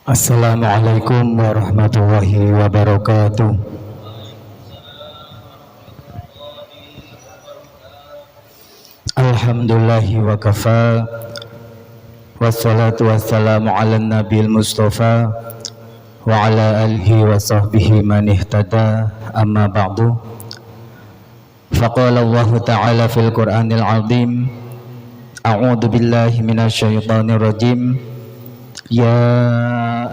Assalamualaikum warahmatullahi wabarakatuh. Alhamdulillahi wa kafa, wassalatu wassalamu ala nabil mustafa wa ala alihi wa sahbihi man ihtada, amma ba'du. Faqala Allah ta'ala fil Qur'anil azim, a'udzu billahi minasyaitonir rajim. Ya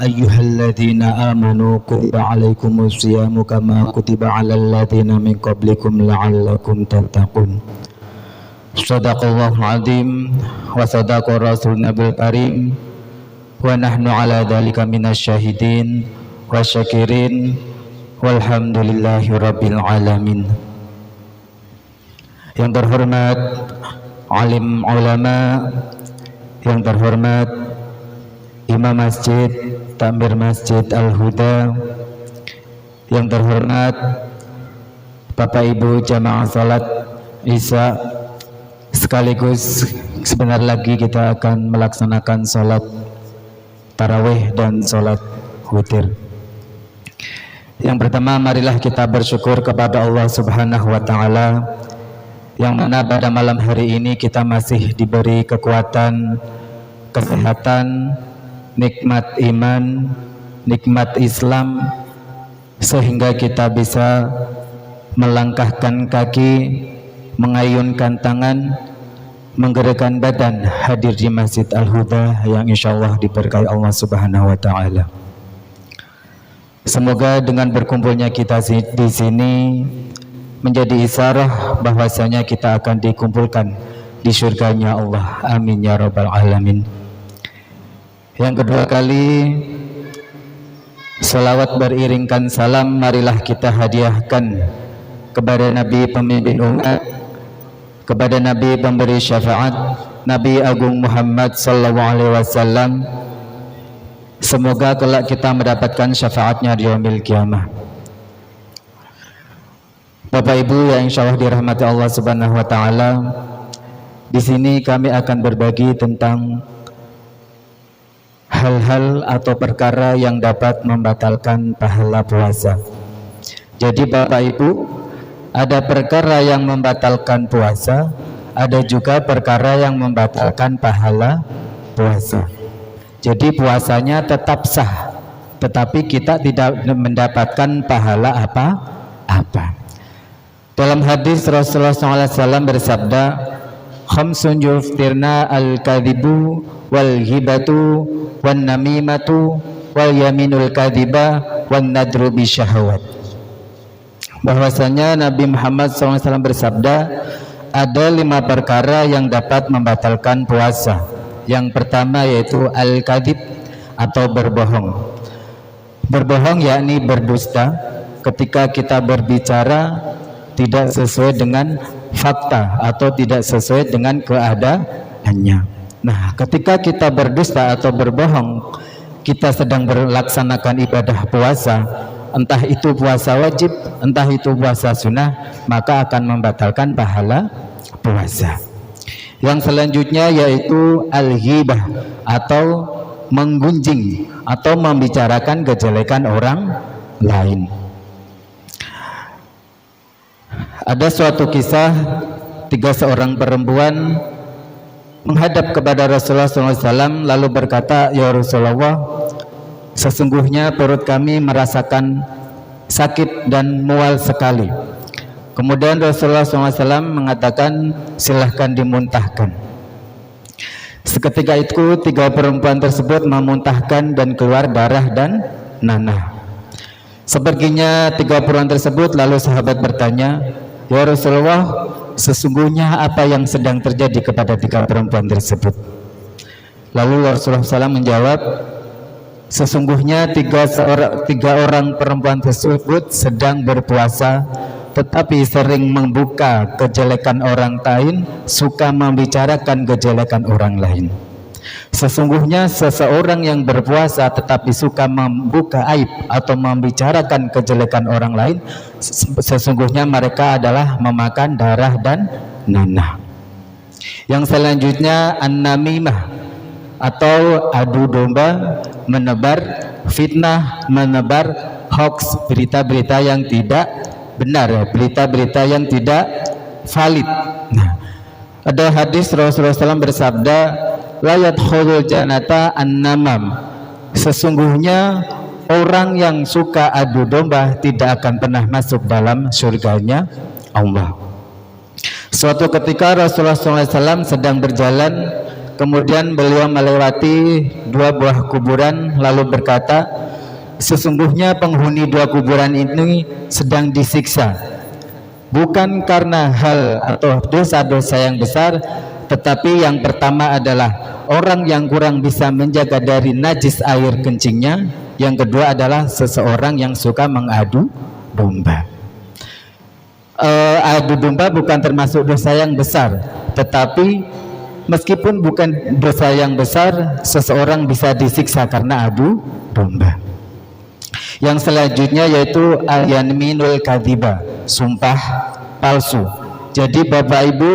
ayyuhalladzina amanu kutiba alaikumus syiyamu kama kutiba alal ladzina min qablikum la'allakum tattaqun. Shadaqallahul azim wa sadaqa rasulun nabiyul karim wa nahnu ala dzalika minasyahidin wa syakirin walhamdulillahi rabbil alamin. Yang terhormat alim ulama, yang terhormat Imam Masjid Takmir Masjid Al-Huda, yang terhormat Bapak Ibu jamaah salat Isya, sekaligus sebentar lagi kita akan melaksanakan salat tarawih dan salat witir. Yang pertama, marilah kita bersyukur kepada Allah Subhanahu wa taala yang mana pada malam hari ini kita masih diberi kekuatan, kesehatan, nikmat iman, nikmat Islam, sehingga kita bisa melangkahkan kaki, mengayunkan tangan, menggerakkan badan, hadir di Masjid Al-Huda yang insyaallah diberkahi Allah Subhanahu wa taala. Semoga dengan berkumpulnya kita di sini menjadi isyarah bahwasanya kita akan dikumpulkan di surganya Allah. Amin ya rabbal alamin. Yang kedua kali, salawat beriringkan salam marilah kita hadiahkan kepada Nabi pemimpin umat, kepada Nabi pemberi syafaat, Nabi Agung Muhammad sallallahu alaihi wasallam. Semoga kelak kita mendapatkan syafaatnya di yaumil qiyamah. Bapak Ibu yang insyaallah dirahmati Allah Subhanahu wa taala, di sini kami akan berbagi tentang hal-hal atau perkara yang dapat membatalkan pahala puasa. Jadi Bapak Ibu, ada perkara yang membatalkan puasa, ada juga perkara yang membatalkan pahala puasa. Jadi puasanya tetap sah, tetapi kita tidak mendapatkan pahala apa-apa. Dalam hadis Rasulullah SAW bersabda, khamsun yuftirna al-kadhibu wal ghibatu wan namimatu wal yaminul kadhiba wan nadru bisyahawat. Bahwasanya Nabi Muhammad SAW bersabda, ada 5 perkara yang dapat membatalkan puasa. Yang pertama yaitu al-kadhib atau berbohong. Berbohong yakni berdusta, ketika kita berbicara tidak sesuai dengan fakta atau tidak sesuai dengan keadaannya. Nah, ketika kita berdusta atau berbohong, kita sedang melaksanakan ibadah puasa, entah itu puasa wajib, entah itu puasa sunnah, maka akan membatalkan pahala puasa. Yang selanjutnya yaitu al-ghibah atau menggunjing atau membicarakan kejelekan orang lain. Ada suatu kisah 3 seorang perempuan menghadap kepada Rasulullah SAW lalu berkata, ya Rasulullah, sesungguhnya perut kami merasakan sakit dan mual sekali. Kemudian Rasulullah SAW mengatakan, silahkan dimuntahkan. Seketika itu 3 perempuan tersebut memuntahkan dan keluar darah dan nanah. Sepertinya 3 perempuan tersebut, lalu sahabat bertanya, ya Rasulullah, sesungguhnya apa yang sedang terjadi kepada 3 perempuan tersebut? Lalu Rasulullah SAW menjawab, sesungguhnya 3 orang perempuan tersebut sedang berpuasa, tetapi sering membuka kejelekan orang lain, suka membicarakan kejelekan orang lain. Sesungguhnya seseorang yang berpuasa tetapi suka membuka aib atau membicarakan kejelekan orang lain, sesungguhnya mereka adalah memakan darah dan nanah. Yang selanjutnya an-namimah atau adu domba, menebar fitnah, menebar hoax, berita-berita yang tidak benar, berita-berita yang tidak valid. Nah, ada hadis Rasulullah SAW bersabda, la yadkhulul jannata an-namam, sesungguhnya orang yang suka adu domba tidak akan pernah masuk dalam surganya Allah. Suatu ketika Rasulullah SAW sedang berjalan, kemudian beliau melewati dua buah kuburan lalu berkata, sesungguhnya penghuni dua kuburan ini sedang disiksa, bukan karena hal atau dosa-dosa yang besar, tetapi yang pertama adalah orang yang kurang bisa menjaga dari najis air kencingnya, yang kedua adalah seseorang yang suka mengadu domba. Adu domba bukan termasuk dosa yang besar, tetapi meskipun bukan dosa yang besar, seseorang bisa disiksa karena adu domba. Yang selanjutnya yaitu al-yaminul kadhiba, sumpah palsu. Jadi Bapak Ibu,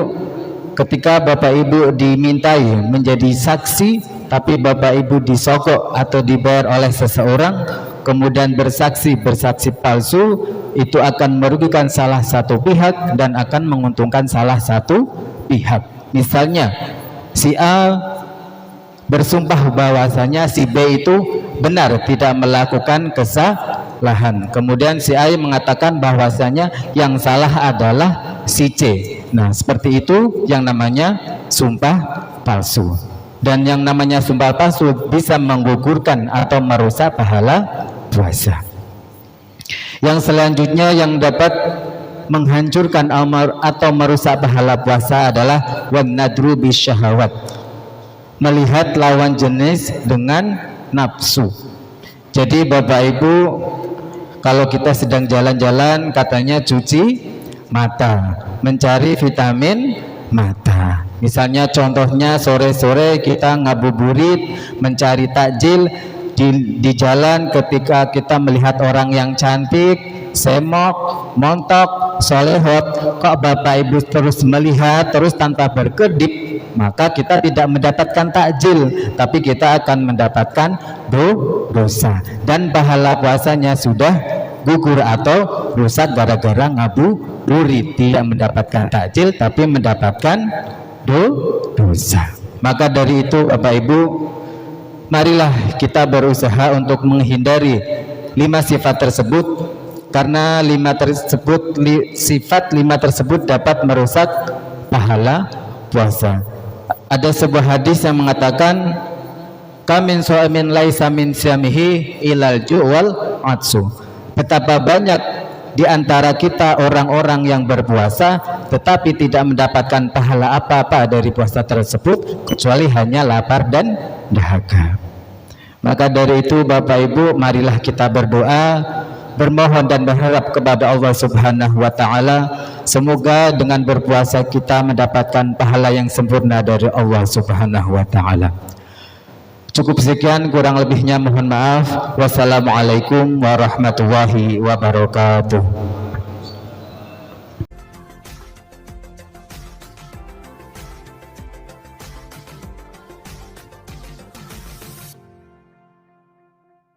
ketika Bapak Ibu dimintai menjadi saksi, tapi Bapak Ibu disogok atau dibayar oleh seseorang, kemudian bersaksi palsu, itu akan merugikan salah satu pihak dan akan menguntungkan salah satu pihak. Misalnya si A bersumpah bahwasanya si B itu benar tidak melakukan kesalahan, kemudian si A mengatakan bahwasanya yang salah adalah si C. Nah, seperti itu yang namanya sumpah palsu. Dan yang namanya sumpah palsu bisa menggugurkan atau merusak pahala puasa. Yang selanjutnya yang dapat menghancurkan atau merusak pahala puasa adalah wan nadru bisyahawat, melihat lawan jenis dengan nafsu. Jadi Bapak Ibu, kalau kita sedang jalan-jalan katanya cuci mata, mencari vitamin mata. Misalnya contohnya sore-sore kita ngabuburit, mencari takjil di jalan, ketika kita melihat orang yang cantik, semok, montok, solehot, kok Bapak Ibu terus melihat terus tanpa berkedip, maka kita tidak mendapatkan takjil, tapi kita akan mendapatkan dosa dan pahala puasanya sudah gugur atau rusak gara-gara ngabuburit, tidak mendapatkan takjil tapi mendapatkan dosa. Maka dari itu Bapak Ibu, marilah kita berusaha untuk menghindari 5 sifat tersebut, karena sifat 5 tersebut dapat merusak pahala puasa. Ada sebuah hadis yang mengatakan, kamin suamin laisa min syamihi ilal ju'wal atsu. Betapa banyak di antara kita orang-orang yang berpuasa tetapi tidak mendapatkan pahala apa-apa dari puasa tersebut kecuali hanya lapar dan dahaga. Maka dari itu Bapak Ibu, marilah kita berdoa, bermohon dan berharap kepada Allah Subhanahu wa taala, semoga dengan berpuasa kita mendapatkan pahala yang sempurna dari Allah Subhanahu wa taala. Cukup sekian, kurang lebihnya mohon maaf. Wassalamualaikum warahmatullahi wabarakatuh.